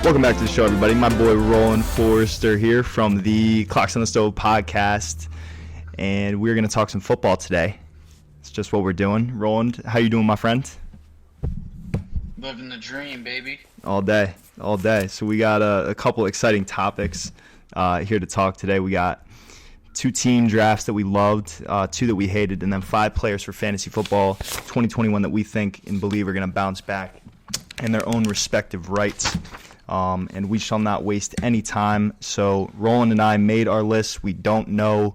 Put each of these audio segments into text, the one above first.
Welcome back to the show, everybody. My boy Roland Foerster here from the Clocks on the Stove podcast, and we're going to talk some football today. It's just what we're doing. Roland, how you doing, my friend? Living the dream, baby. All day. So we got a couple exciting topics here to talk today. We got 2 team drafts that we loved, 2 that we hated, and then 5 players for fantasy football 2021 that we think and believe are going to bounce back in their own respective rights. And we shall not waste any time. So Roland and I made our lists. We don't know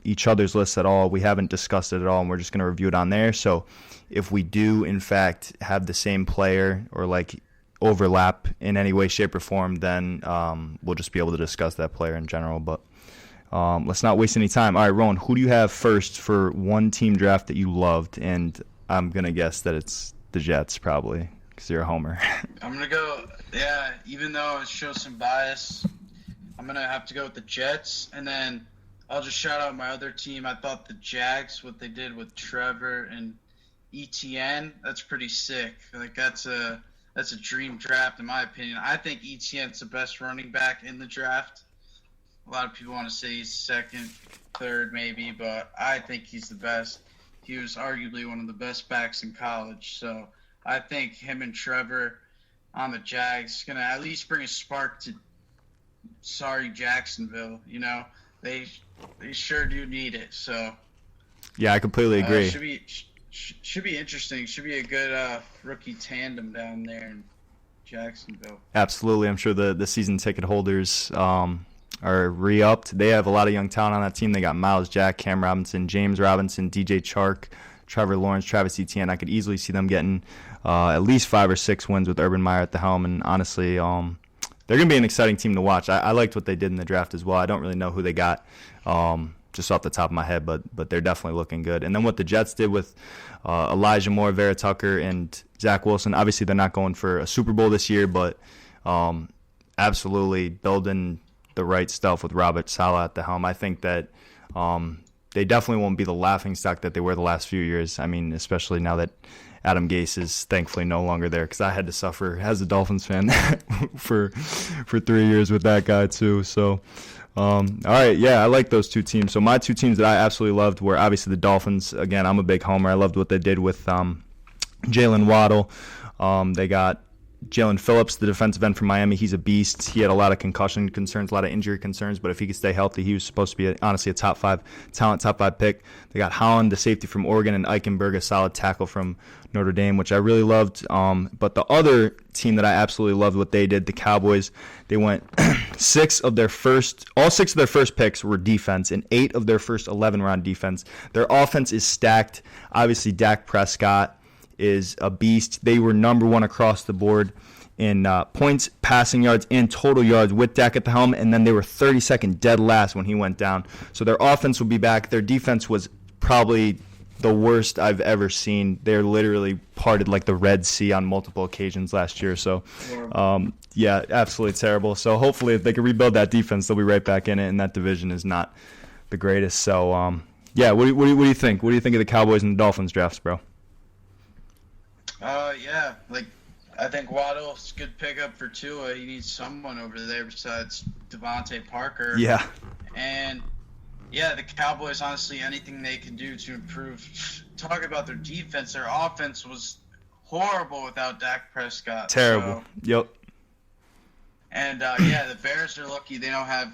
each other's lists at all. We haven't discussed it at all, and we're just going to review it on there. So if we do, in fact, have the same player or like overlap in any way, shape, or form, then we'll just be able to discuss that player in general. But let's not waste any time. All right, Roland, who do you have first for one team draft that you loved? And I'm going to guess that it's the Jets, probably, because you're a homer. I'm going to go, even though it shows some bias, I'm going to have to go with the Jets. And then I'll just shout out my other team. I thought the Jags, what they did with Trevor and ETN, that's pretty sick. Like, that's a dream draft, in my opinion. I think ETN's the best running back in the draft. A lot of people want to say he's second, third maybe, but I think he's the best. He was arguably one of the best backs in college. So I think him and Trevor on the Jags going to at least bring a spark to sorry Jacksonville. You know, they sure do need it. So yeah, I completely agree. Should be interesting. Should be a good rookie tandem down there in Jacksonville. Absolutely. I'm sure the season ticket holders are re-upped. They have a lot of young talent on that team. They got Miles Jack, Cam Robinson, James Robinson, DJ Chark, Trevor Lawrence, Travis Etienne. I could easily see them getting at least 5 or 6 wins with Urban Meyer at the helm. And honestly, they're going to be an exciting team to watch. I liked what they did in the draft as well. I don't really know who they got just off the top of my head, but they're definitely looking good. And then what the Jets did with Elijah Moore, Vera Tucker, and Zach Wilson. Obviously, they're not going for a Super Bowl this year, but absolutely building the right stuff with Robert Saleh at the helm. I think that they definitely won't be the laughingstock that they were the last few years. I mean, especially now that Adam Gase is thankfully no longer there, because I had to suffer as a Dolphins fan for 3 years with that guy too. So, all right, yeah, I like those 2 teams. So my 2 teams that I absolutely loved were obviously the Dolphins. Again, I'm a big homer. I loved what they did with Jalen Waddle. They got Jalen Phillips, the defensive end from Miami. He's a beast. He had a lot of concussion concerns, a lot of injury concerns, but if he could stay healthy, he was supposed to be honestly a top 5 talent, top 5 pick. They got Holland, the safety from Oregon, and Eichenberg, a solid tackle from Notre Dame, which I really loved. But the other team that I absolutely loved what they did, the Cowboys, they went all 6 of their first picks were defense, and 8 of their first 11 were on defense. Their offense is stacked. Obviously, Dak Prescott is a beast. They were number 1 across the board in points, passing yards, and total yards with Dak at the helm, and then they were 32nd dead last when he went down. So their offense will be back. Their defense was probably the worst I've ever seen. They're literally parted like the Red Sea on multiple occasions last year. So, yeah, absolutely terrible. So hopefully if they can rebuild that defense, they'll be right back in it, and that division is not the greatest. So, yeah, what do you think? What do you think of the Cowboys and the Dolphins drafts, bro? Yeah, like I think Waddle's a good pickup for Tua. He needs someone over there besides Devontae Parker. Yeah. And yeah, the Cowboys, honestly, anything they can do to improve. Talk about their defense. Their offense was horrible without Dak Prescott. Terrible. So, yep. And yeah, the Bears are lucky they don't have.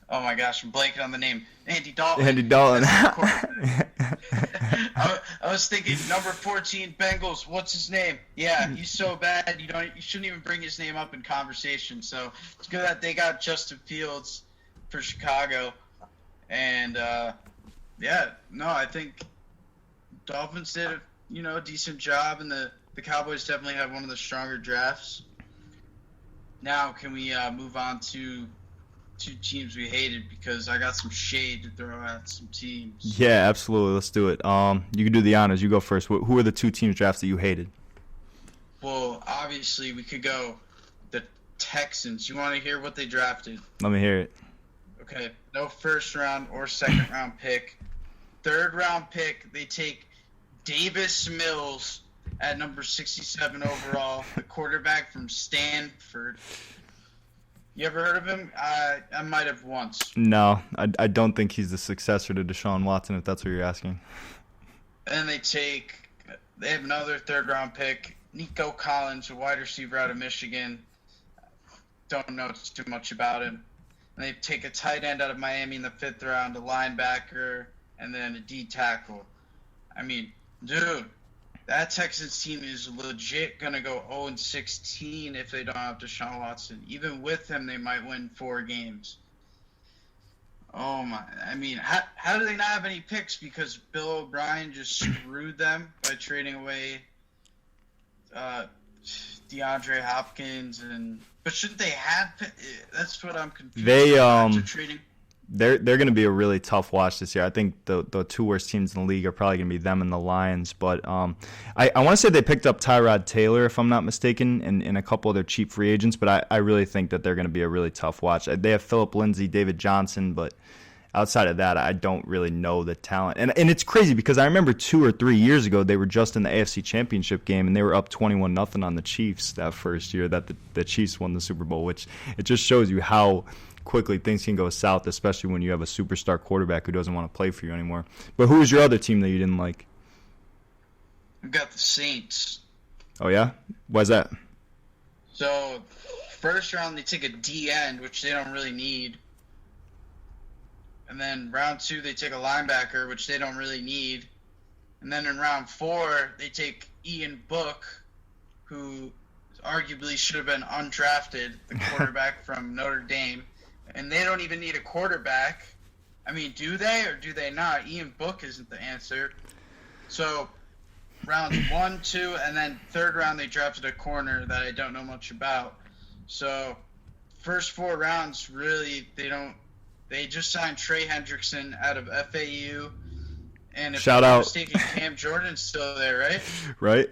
Oh my gosh, I'm blanking on the name. Andy Dalton. I was thinking number 14 Bengals. What's his name? Yeah, he's so bad. You shouldn't even bring his name up in conversation. So it's good that they got Justin Fields for Chicago. And I think Dolphins did a decent job, and the Cowboys definitely have one of the stronger drafts. Now can we move on to 2 teams we hated, because I got some shade to throw at some teams. Yeah, absolutely. Let's do it. You can do the honors. You go first. Who are the 2 teams drafts that you hated? Well, obviously, we could go the Texans. You want to hear what they drafted? Let me hear it. Okay. No first round or second round pick. Third round pick, they take Davis Mills at number 67 overall, the quarterback from Stanford. You ever heard of him? I might have once. No, I don't think he's the successor to Deshaun Watson, if that's what you're asking. And they have another third-round pick, Nico Collins, a wide receiver out of Michigan. Don't know too much about him. And they take a tight end out of Miami in the 5th round, a linebacker, and then a D tackle. I mean, dude, that Texans team is legit going to go 0-16 if they don't have Deshaun Watson. Even with him, they might win 4 games. Oh, my. I mean, how do they not have any picks? Because Bill O'Brien just screwed them by trading away DeAndre Hopkins. But shouldn't they have – that's what I'm confused about. They're going to be a really tough watch this year. I think the 2 worst teams in the league are probably going to be them and the Lions. But I want to say they picked up Tyrod Taylor, if I'm not mistaken, and a couple of their cheap free agents. But I really think that they're going to be a really tough watch. They have Phillip Lindsay, David Johnson, but outside of that, I don't really know the talent. And it's crazy because I remember 2 or 3 years ago, they were just in the AFC Championship game, and they were up 21-0 on the Chiefs that first year that the Chiefs won the Super Bowl, which it just shows you how quickly things can go south, especially when you have a superstar quarterback who doesn't want to play for you anymore. But who was your other team that you didn't like? We've got the Saints. Oh, yeah? Why's that? So, first round, they take a D end, which they don't really need. And then round 2, they take a linebacker, which they don't really need. And then in round 4, they take Ian Book, who arguably should have been undrafted, the quarterback from Notre Dame. And they don't even need a quarterback. I mean, do they or do they not? Ian Book isn't the answer. So, rounds 1, 2, and then 3rd round, they drafted a corner that I don't know much about. So, first 4 rounds, really, they just signed Trey Hendrickson out of FAU. And if I'm not mistaken, Cam Jordan's still there, right? Right.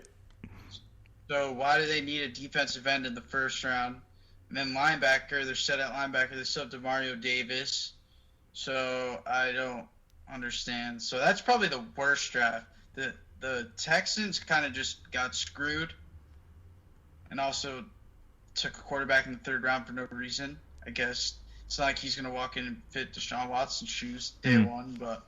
So why do they need a defensive end in the first round? And then linebacker, they're set at linebacker. They still have DeMario Davis. So I don't understand. So that's probably the worst draft. The Texans kind of just got screwed and also took a quarterback in the 3rd round for no reason. I guess it's not like he's going to walk in and fit Deshaun Watson's shoes day one, but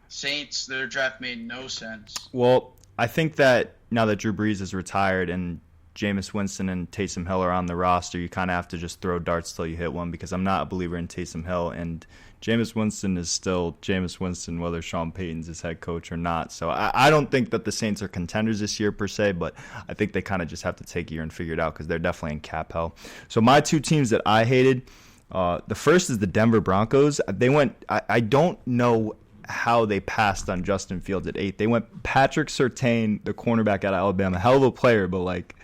Saints, their draft made no sense. Well, I think that now that Drew Brees is retired and Jameis Winston and Taysom Hill are on the roster, you kind of have to just throw darts till you hit one, because I'm not a believer in Taysom Hill, and Jameis Winston is still Jameis Winston whether Sean Payton's his head coach or not. So I don't think that the Saints are contenders this year per se, but I think they kind of just have to take a year and figure it out because they're definitely in cap hell. So my 2 teams that I hated, the first is the Denver Broncos. They went, I don't know how they passed on Justin Fields at 8. They went Patrick Surtain, the cornerback out of Alabama, hell of a player, but like,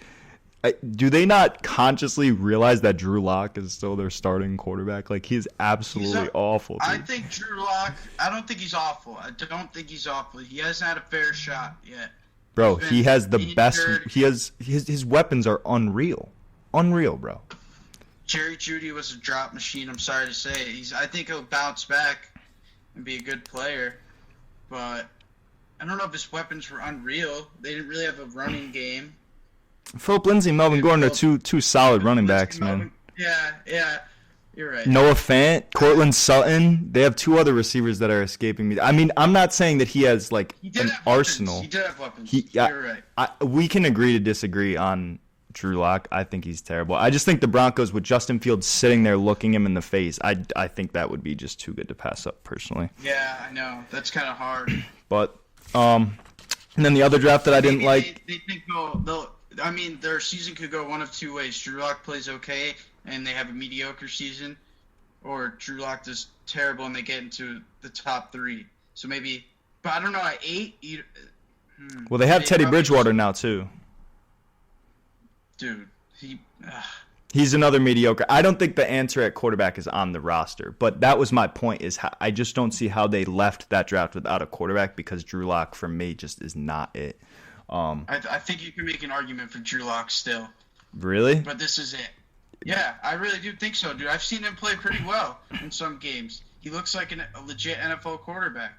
do they not consciously realize that Drew Lock is still their starting quarterback? Like, he's absolutely awful. Dude. I think Drew Lock, I don't think he's awful. I don't think he's awful. He hasn't had a fair shot yet. Bro, he has the best. He has his weapons are unreal. Unreal, bro. Jerry Jeudy was a drop machine, I'm sorry to say. I think he'll bounce back and be a good player, but I don't know if his weapons were unreal. They didn't really have a running game. Phillip Lindsay and Melvin Gordon are two solid running backs, man. Yeah, you're right. Noah Fant, Cortland Sutton. They have 2 other receivers that are escaping me. I mean, I'm not saying that he has like an arsenal. He did have weapons. You're right. We can agree to disagree on Drew Lock. I think he's terrible. I just think the Broncos with Justin Fields sitting there looking him in the face, I think that would be just too good to pass up personally. Yeah, I know. That's kind of hard. But and then the other draft that I didn't like. They think they'll. I mean, their season could go one of 2 ways. Drew Lock plays okay, and they have a mediocre season, or Drew Lock does terrible, and they get into the top 3. So maybe, but I don't know. At 8, well, they have Teddy Bridgewater now too. Dude, he's another mediocre. I don't think the answer at quarterback is on the roster, but that was my point. Is I just don't see how they left that draft without a quarterback, because Drew Lock for me just is not it. I think you can make an argument for Drew Lock still. Really? But this is it. Yeah, I really do think so, dude. I've seen him play pretty well in some games. He looks like a legit NFL quarterback.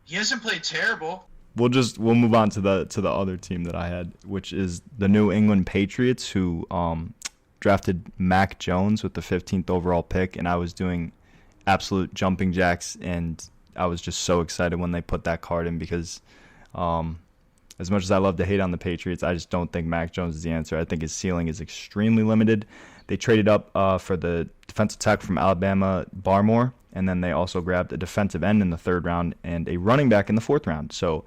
He hasn't played terrible. we'll move on to the other team that I had, which is the New England Patriots, who drafted Mac Jones with the 15th overall pick, and I was doing absolute jumping jacks, and I was just so excited when they put that card in because as much as I love to hate on the Patriots, I just don't think Mac Jones is the answer. I think his ceiling is extremely limited. They traded up for the defensive tackle from Alabama, Barmore, and then they also grabbed a defensive end in the 3rd round and a running back in the 4th round. So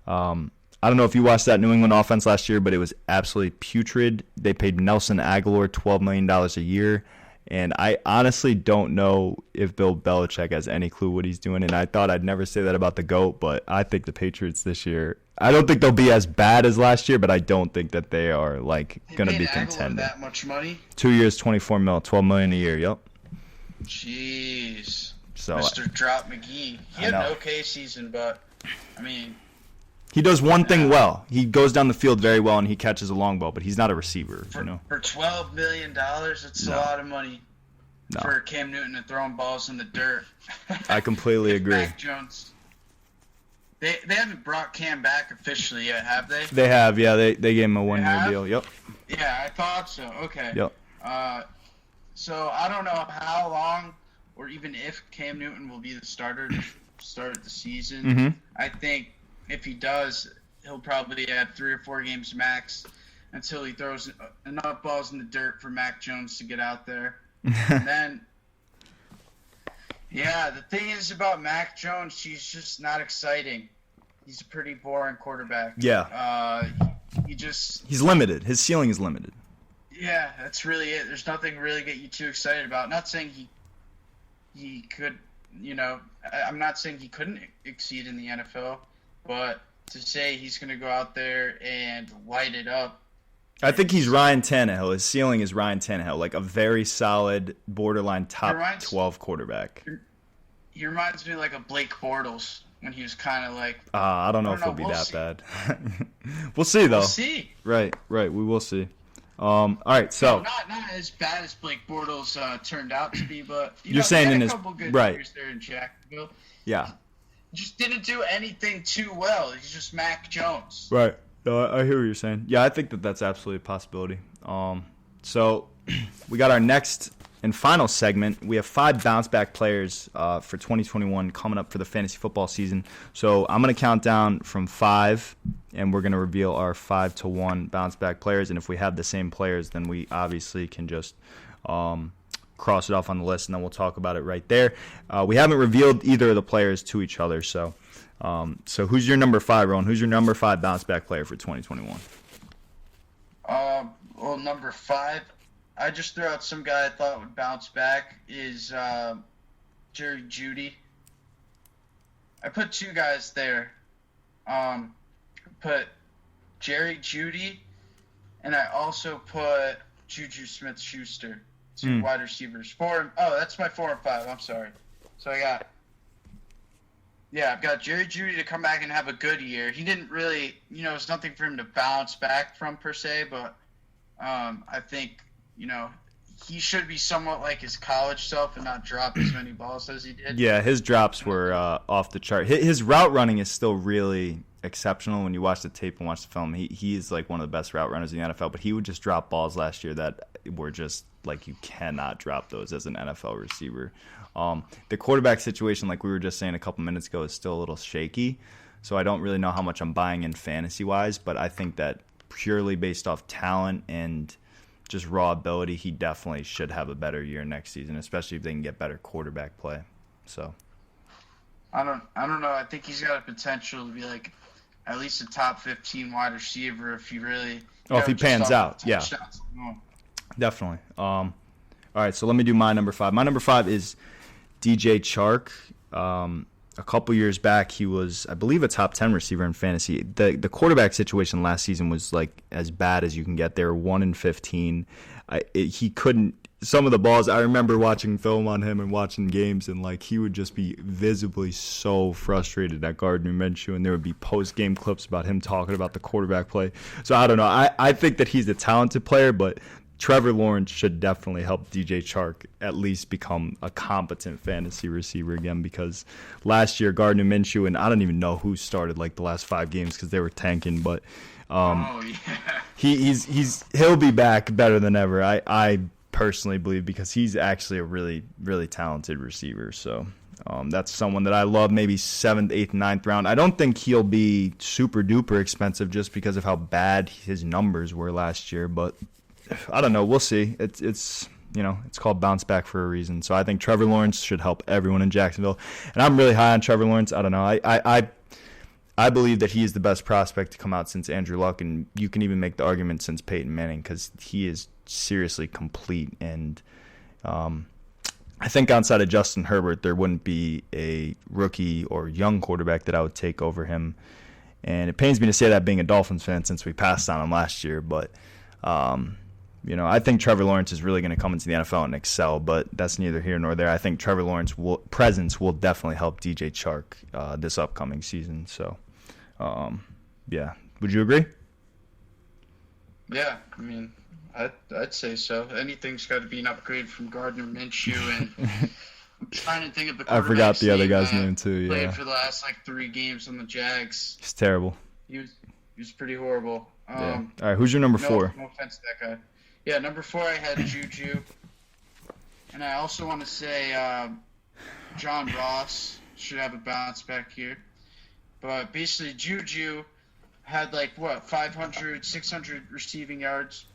I don't know if you watched that New England offense last year, but it was absolutely putrid. They paid Nelson Aguilar $12 million a year, and I honestly don't know if Bill Belichick has any clue what he's doing, and I thought I'd never say that about the GOAT, but I think the Patriots this year, I don't think they'll be as bad as last year, but I don't think that they are like going to be contending. That much money? 2 years, $24 million, $12 million a year. Yep. Jeez. So Mr. Drop McGee. He had an okay season, but I mean, he does one thing well. He goes down the field very well and he catches a long ball, but he's not a receiver. For $12 million, that's a lot of money for Cam Newton to throwing balls in the dirt. I completely agree. Mac Jones. They haven't brought Cam back officially yet, have they? They have, yeah. They gave him a 1-year deal. Yep. Yeah, I thought so. Okay. Yep. So I don't know how long or even if Cam Newton will be the starter to start the season. Mm-hmm. I think if he does, he'll probably add 3 or 4 games max until he throws enough balls in the dirt for Mac Jones to get out there. And then, yeah, the thing is about Mac Jones, he's just not exciting. He's a pretty boring quarterback. Yeah. He's limited. His ceiling is limited. Yeah, that's really it. There's nothing really get you too excited about. Not saying he could, I'm not saying he couldn't exceed in the NFL, but to say he's going to go out there and light it up. I think he's Ryan Tannehill. His ceiling is Ryan Tannehill, like a very solid, borderline top 12 quarterback. He reminds me like of Blake Bortles when he was kind of like. I don't know if he'll be that bad. We'll see, though. We'll see. Right. We will see. All right, so. Not as bad as Blake Bortles turned out to be, but you're saying in his couple good years there in Jacksonville. Yeah. Just didn't do anything too well. He's just Mac Jones. Right. I hear what you're saying. Yeah, I think that's absolutely a possibility. So we got our next and final segment. We have 5 bounce back players for 2021 coming up for the fantasy football season. So I'm going to count down from 5, and we're going to reveal our 5-1 bounce back players. And if we have the same players, then we obviously can just cross it off on the list, and then we'll talk about it right there. We haven't revealed either of the players to each other, so who's your number 5, Rowan? Who's your number 5 bounce back player for 2021? Well, number 5, I just threw out some guy I thought would bounce back is Jerry Jeudy. I put 2 guys there. Put Jerry Jeudy, and I also put Juju Smith-Schuster. 2 wide receivers. That's my 4 and 5. I'm sorry. So I've got Jerry Jeudy to come back and have a good year. He didn't really, it's nothing for him to bounce back from per se, but I think, he should be somewhat like his college self and not drop as many balls as he did. Yeah, his drops were off the chart. His route running is still really exceptional when you watch the tape and watch the film. He is like one of the best route runners in the NFL, but he would just drop balls last year that were just like you cannot drop those as an NFL receiver. The quarterback situation, like we were just saying a couple minutes ago, is still a little shaky, so I don't really know how much I'm buying in fantasy-wise, but I think that purely based off talent and just raw ability, he definitely should have a better year next season, especially if they can get better quarterback play. So I don't know. I think he's got a potential to be like at least a top 15 wide receiver if he really if he pans out. Yeah. Definitely. All right, so let me do my number 5. My number 5 is DJ Chark. A couple years back, he was, I believe, a top 10 receiver in fantasy. The quarterback situation last season was like as bad as you can get. They were 1-15. He couldn't. Some of the balls, I remember watching film on him and watching games, and like he would just be visibly so frustrated at Gardner Minshew, and there would be post-game clips about him talking about the quarterback play. So I don't know. I think that he's a talented player, but Trevor Lawrence should definitely help DJ Chark at least become a competent fantasy receiver again, because last year Gardner Minshew, and I don't even know who started like the last 5 games because they were tanking, but he'll be back better than ever. I personally believe, because he's actually a really, really talented receiver. So that's someone that I love, maybe 7th, 8th, 9th round. I don't think he'll be super duper expensive just because of how bad his numbers were last year, but I don't know. We'll see. It's called bounce back for a reason. So I think Trevor Lawrence should help everyone in Jacksonville, and I'm really high on Trevor Lawrence. I don't know. I believe that he is the best prospect to come out since Andrew Luck, and you can even make the argument since Peyton Manning, because he is seriously complete. And I think outside of Justin Herbert, there wouldn't be a rookie or young quarterback that I would take over him. And it pains me to say that, being a Dolphins fan, since we passed on him last year, but I think Trevor Lawrence is really going to come into the NFL and excel, but that's neither here nor there. I think Trevor Lawrence's presence will definitely help DJ Chark this upcoming season. So, yeah. Would you agree? Yeah, I mean, I'd say so. Anything's got to be an upgrade from Gardner Minshew, and I'm trying to think of the quarterback's I forgot the other name, guy's name too. Yeah, played for the last 3 games on the Jags. He's terrible. He was pretty horrible. Yeah. All right, who's your number 4? No offense to that guy. Yeah, number 4 I had Juju, and I also want to say John Ross should have a bounce back here. But basically, Juju had 500, 600 receiving yards.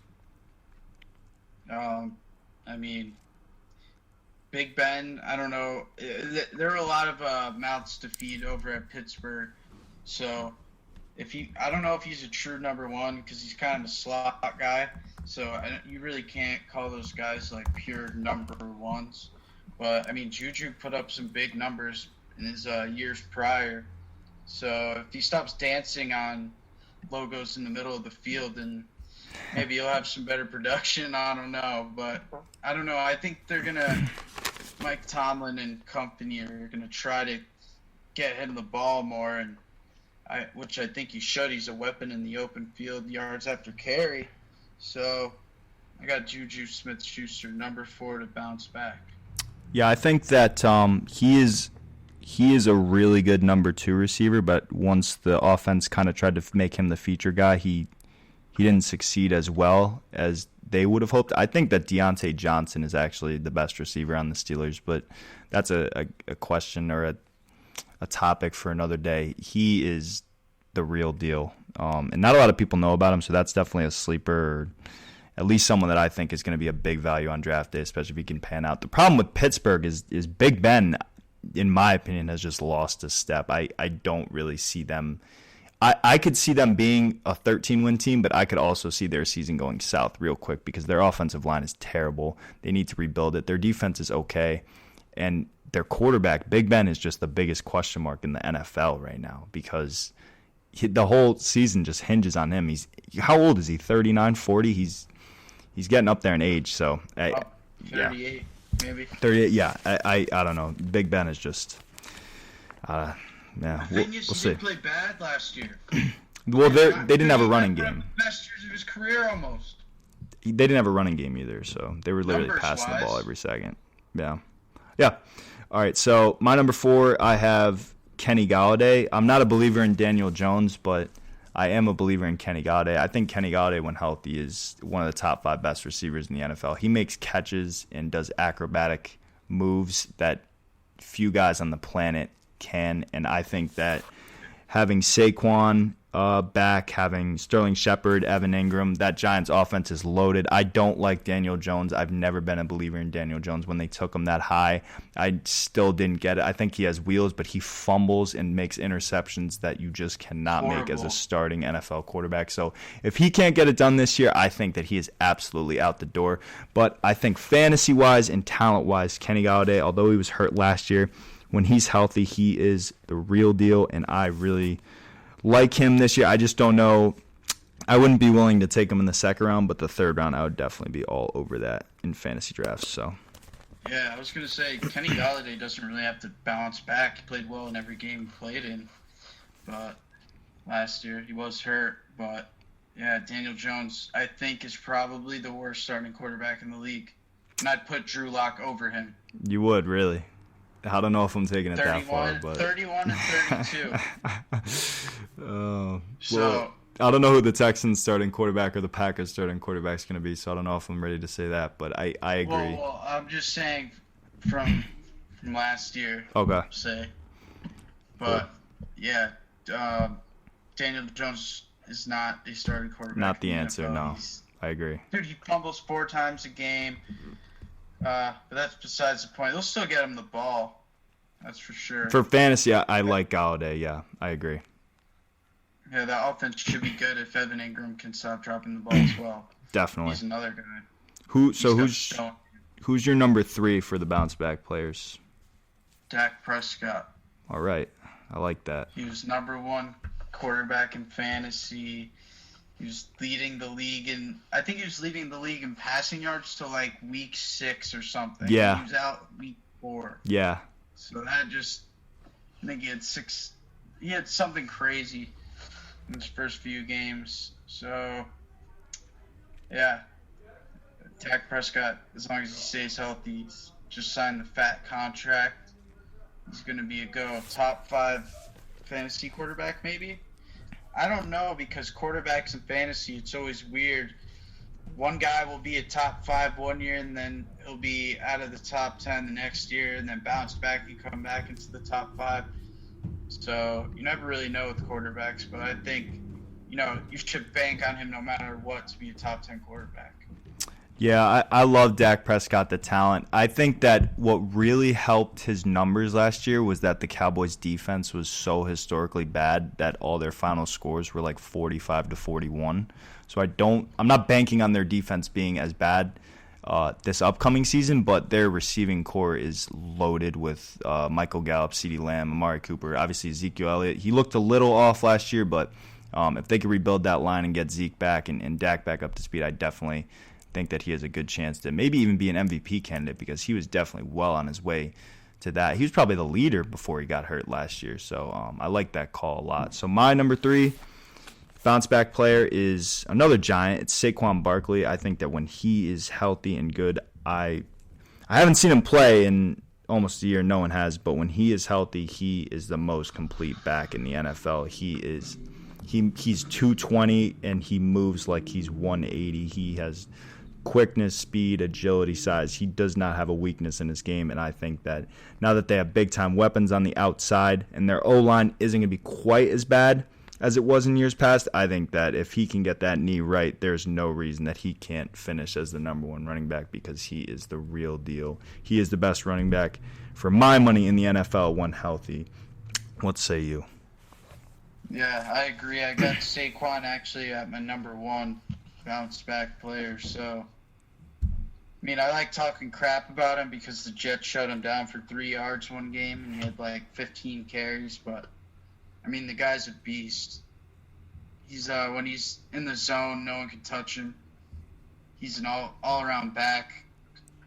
I mean, Big Ben, I don't know. There are a lot of mouths to feed over at Pittsburgh, so I don't know if he's a true number 1, because he's kind of a slot guy. So you really can't call those guys pure number 1s. But I mean, Juju put up some big numbers in his years prior. So if he stops dancing on logos in the middle of the field, then maybe he'll have some better production. I don't know, but I don't know. I think they're gonna Mike Tomlin and company are gonna try to get him the ball more, and which I think he should. He's a weapon in the open field, yards after carry. So I got Juju Smith-Schuster, number 4, to bounce back. Yeah, I think that he is a really good number 2 receiver, but once the offense kind of tried to make him the feature guy, he didn't succeed as well as they would have hoped. I think that Deontay Johnson is actually the best receiver on the Steelers, but that's a question or a topic for another day. He is the real deal. And not a lot of people know about him, so that's definitely a sleeper, or at least someone that I think is going to be a big value on draft day, especially if he can pan out. The problem with Pittsburgh is Big Ben, in my opinion, has just lost a step. I don't really see them. I could see them being a 13-win team, but I could also see their season going south real quick, because their offensive line is terrible. They need to rebuild it. Their defense is okay, and their quarterback, Big Ben, is just the biggest question mark in the NFL right now, because the whole season just hinges on him. How old is he? 39, 40? He's getting up there in age. So 38, maybe. 38. Yeah. I don't know. Big Ben is just. Yeah. The thing is, he didn't play bad last year. Well, they didn't have a running game. Best years of his career, almost. They didn't have a running game either, so they were literally passing the ball every second. Yeah. Yeah. All right. So my number 4, I have Kenny Golladay. I'm not a believer in Daniel Jones, but I am a believer in Kenny Golladay. I think Kenny Golladay, when healthy, is one of the top 5 best receivers in the NFL. He makes catches and does acrobatic moves that few guys on the planet can, and I think that having Saquon back, having Sterling Shepard, Evan Ingram, that Giants offense is loaded. I don't like Daniel Jones. I've never been a believer in Daniel Jones. When they took him that high, I still didn't get it. I think he has wheels, but he fumbles and makes interceptions that you just cannot make as a starting NFL quarterback. So if he can't get it done this year, I think that he is absolutely out the door. But I think fantasy-wise and talent-wise, Kenny Golladay, although he was hurt last year, when he's healthy, he is the real deal, and I really like him this year. I just don't know. I wouldn't be willing to take him in the 2nd round, but the 3rd round, I would definitely be all over that in fantasy drafts. So, yeah, I was going to say, Kenny Golladay doesn't really have to bounce back. He played well in every game he played in, but last year he was hurt. But Yeah, Daniel Jones, I think, is probably the worst starting quarterback in the league. And I'd put Drew Lock over him. You would, really? I don't know if I'm taking it that far, 31, but 31 and 32. well, So, I don't know who the Texans starting quarterback or the Packers starting quarterback is going to be, so I don't know if I'm ready to say that, but I agree. well, I'm just saying from last year, Okay. say. Cool. But, yeah, Daniel Jones is not a starting quarterback. Not the in answer, NFL. no. I agree. Dude, he fumbles 4 times a game. But that's besides the point. They'll still get him the ball. That's for sure. For fantasy, I like Galladay. Yeah, I agree. Yeah, that offense should be good if Evan Ingram can stop dropping the ball as well. Definitely. He's another guy. Who's your number 3 for the bounce back players? Dak Prescott. All right, I like that. He was number 1 quarterback in fantasy. He was leading the league I think he was leading the league in passing yards till like week 6 or something. Yeah. He was out week 4. Yeah. So that I think he had something crazy in his first few games. So, yeah. Dak Prescott, as long as he stays healthy, he's just signed the fat contract. He's going to be a top 5 fantasy quarterback maybe. I don't know, because quarterbacks in fantasy, it's always weird. One guy will be a top 5 one year, and then he'll be out of the top 10 the next year, and then bounce back and come back into the top 5. So you never really know with quarterbacks, but I think, you should bank on him no matter what to be a top 10 quarterback. Yeah, I love Dak Prescott, the talent. I think that what really helped his numbers last year was that the Cowboys' defense was so historically bad that all their final scores were like 45-41. So I'm not banking on their defense being as bad this upcoming season, but their receiving core is loaded with Michael Gallup, CeeDee Lamb, Amari Cooper, obviously Ezekiel Elliott. He looked a little off last year, but if they could rebuild that line and get Zeke back and Dak back up to speed, I definitely think that he has a good chance to maybe even be an MVP candidate, because he was definitely well on his way to that. He was probably the leader before he got hurt last year, so I like that call a lot. So my number 3 bounce back player is another Giant. It's Saquon Barkley. I think that when he is healthy and good, I haven't seen him play in almost a year. No one has, but when he is healthy, he is the most complete back in the NFL. He's 220 and he moves like he's 180. He has quickness, speed, agility, size. He does not have a weakness in his game, and I think that now that they have big-time weapons on the outside and their O-line isn't going to be quite as bad as it was in years past, I think that if he can get that knee right, there's no reason that he can't finish as the number 1 running back, because he is the real deal. He is the best running back for my money in the NFL when healthy. What say you? Yeah, I agree. I got Saquon actually at my number 1 bounce back player. So, I like talking crap about him because the Jets shut him down for 3 yards one game and he had like 15 carries. But, the guy's a beast. He's when he's in the zone, no one can touch him. He's an all-around back.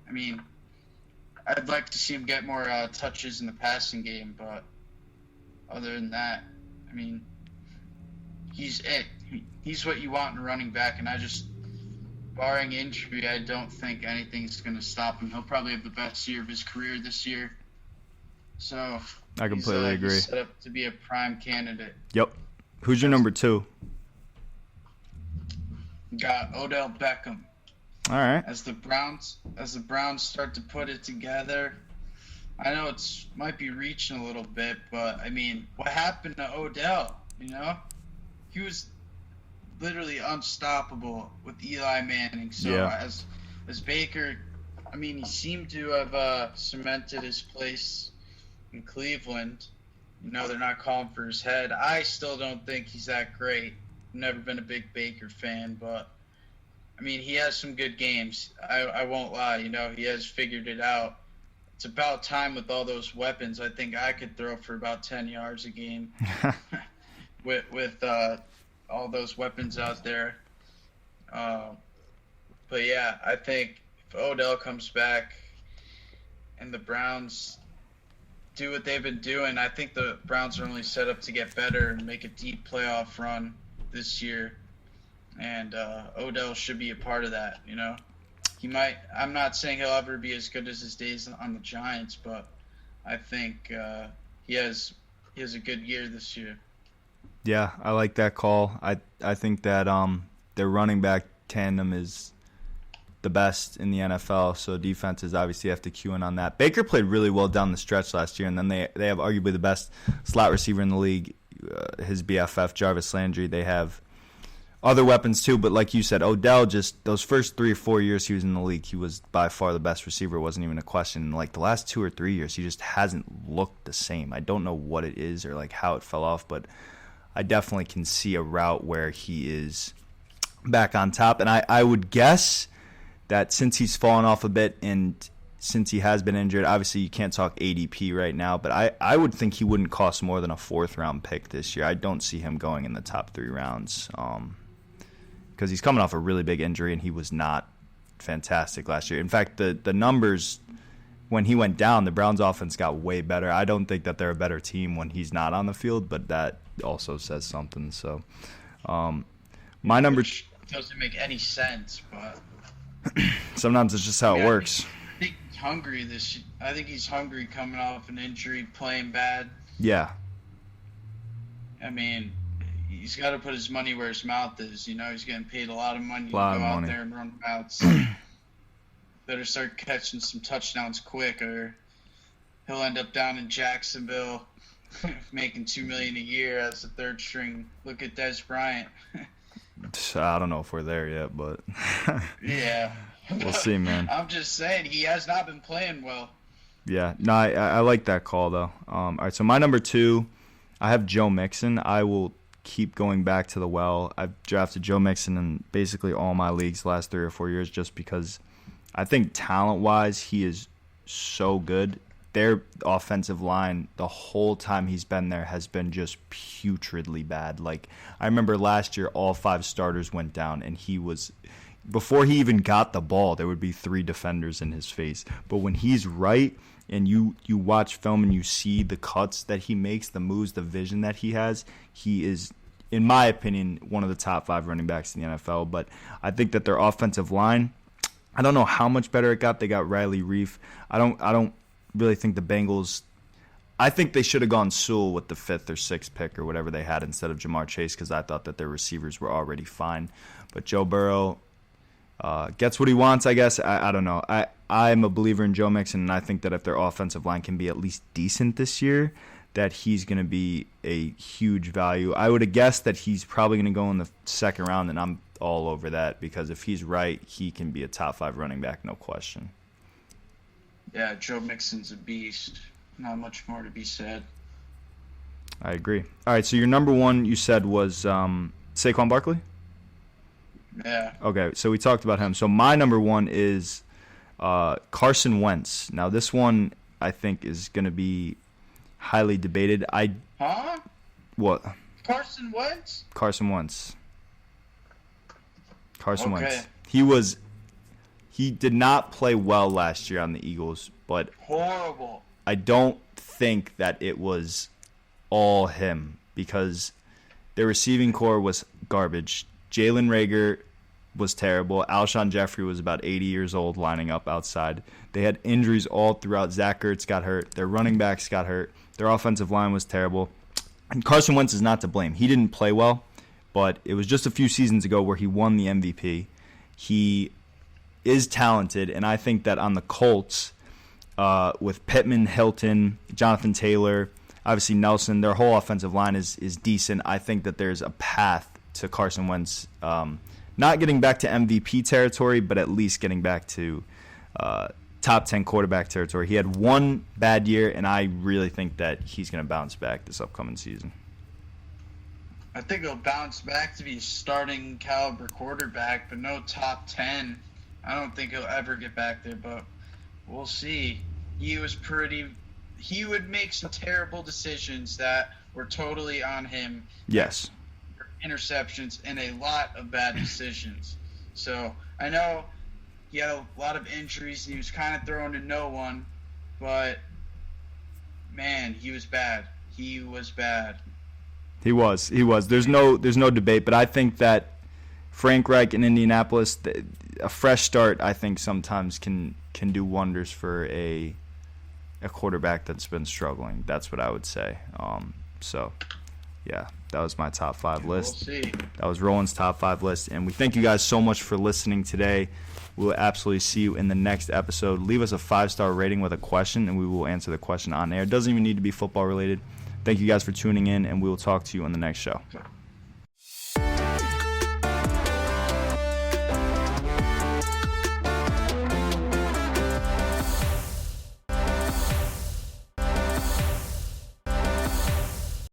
I'd like to see him get more touches in the passing game, but other than that, he's it. He's what you want in a running back, and barring injury, I don't think anything's going to stop him. He'll probably have the best year of his career this year. So I completely agree. He's set up to be a prime candidate. Yep. Who's your number 2? Got Odell Beckham. All right. As the Browns start to put it together, I know it's might be reaching a little bit, but what happened to Odell? He was literally unstoppable with Eli Manning. So yeah. as Baker, he seemed to have cemented his place in Cleveland. They're not calling for his head. I still don't think he's that great. I've never been a big Baker fan, but he has some good games. I won't lie. He has figured it out. It's about time with all those weapons. I think I could throw for about 10 yards a game with all those weapons out there. But yeah, I think if Odell comes back and the Browns do what they've been doing, I think the Browns are only set up to get better and make a deep playoff run this year. and Odell should be a part of that. He might. I'm not saying he'll ever be as good as his days on the Giants, but I think he has a good year this year. Yeah, I like that call. I think that their running back tandem is the best in the NFL, so defenses obviously have to cue in on that. Baker played really well down the stretch last year, and then they have arguably the best slot receiver in the league, his BFF, Jarvis Landry. They have other weapons too, but like you said, Odell, just those first 3 or 4 years he was in the league, he was by far the best receiver. It wasn't even a question. Like the last 2 or 3 years, he just hasn't looked the same. I don't know what it is or like how it fell off, but I definitely can see a route where he is back on top. And I would guess that since he's fallen off a bit and since he has been injured, obviously you can't talk ADP right now, but I would think he wouldn't cost more than a 4th-round pick this year. I don't see him going in the top 3 rounds because he's coming off a really big injury and he was not fantastic last year. In fact, the numbers when he went down, the Browns offense got way better. I don't think that they're a better team when he's not on the field, but that also says something. So my number Which doesn't make any sense, but sometimes it's just how it works. I think he's hungry I think he's hungry coming off an injury, playing bad. Yeah. I mean, he's got to put his money where his mouth is. He's getting paid a lot of money to go Lot of out money. there and run routes. Better start catching some touchdowns quick, or he'll end up down in Jacksonville making $2 million a year as a 3rd string. Look at Des Bryant. I don't know if we're there yet, but Yeah. we'll see, man. I'm just saying, he has not been playing well. Yeah, no, I like that call, though. All right, so my number 2, I have Joe Mixon. I will keep going back to the well. I've drafted Joe Mixon in basically all my leagues the last 3 or 4 years just because I think talent-wise he is so good. Their offensive line, the whole time he's been there, has been just putridly bad. Like, I remember last year all 5 starters went down, and he was – before he even got the ball, there would be 3 defenders in his face. But when he's right and you watch film and you see the cuts that he makes, the moves, the vision that he has, he is, in my opinion, one of the top 5 running backs in the NFL. But I think that their offensive line, I don't know how much better it got. They got Riley Reif. I don't really think the Bengals, I think they should have gone Sewell with the 5th or 6th pick or whatever they had instead of Jamar Chase because I thought that their receivers were already fine. But Joe Burrow gets what he wants, I guess. I don't know. I'm a believer in Joe Mixon, and I think that if their offensive line can be at least decent this year, that he's going to be a huge value. I would have guessed that he's probably going to go in the 2nd round, and I'm all over that because if he's right, he can be a top 5 running back, no question. Yeah, Joe Mixon's a beast. Not much more to be said. I agree. All right, so your number 1 you said was Saquon Barkley? Yeah. Okay, so we talked about him. So my number 1 is Carson Wentz. Now this one I think is going to be highly debated. Huh? What? Carson Wentz? Carson Wentz. Okay. Wentz. He did not play well last year on the Eagles, but Horrible. I don't think that it was all him because their receiving core was garbage. Jalen Reagor was terrible. Alshon Jeffrey was about 80 years old lining up outside. They had injuries all throughout. Zach Ertz got hurt. Their running backs got hurt. Their offensive line was terrible. And Carson Wentz is not to blame. He didn't play well, but it was just a few seasons ago where he won the MVP. He is talented, and I think that on the Colts, with Pittman, Hilton, Jonathan Taylor, obviously Nelson, their whole offensive line is decent. I think that there's a path to Carson Wentz not getting back to MVP territory, but at least getting back to top 10 quarterback territory. He had one bad year, and I really think that he's going to bounce back this upcoming season. I think he'll bounce back to be a starting caliber quarterback, but no top 10. I don't think he'll ever get back there, but we'll see. He would make some terrible decisions that were totally on him. Yes. Interceptions and a lot of bad decisions. So I know he had a lot of injuries and he was kind of thrown to no one, but man, he was bad. He was bad. He was. There's no debate, but I think that Frank Reich in Indianapolis, a fresh start, I think, sometimes can do wonders for a quarterback that's been struggling. That's what I would say. So, yeah, that was my top 5 list. We'll see. That was Roland's top 5 list. And we thank you guys so much for listening today. We will absolutely see you in the next episode. Leave us a 5-star rating with a question, and we will answer the question on air. It doesn't even need to be football related. Thank you guys for tuning in, and we will talk to you on the next show.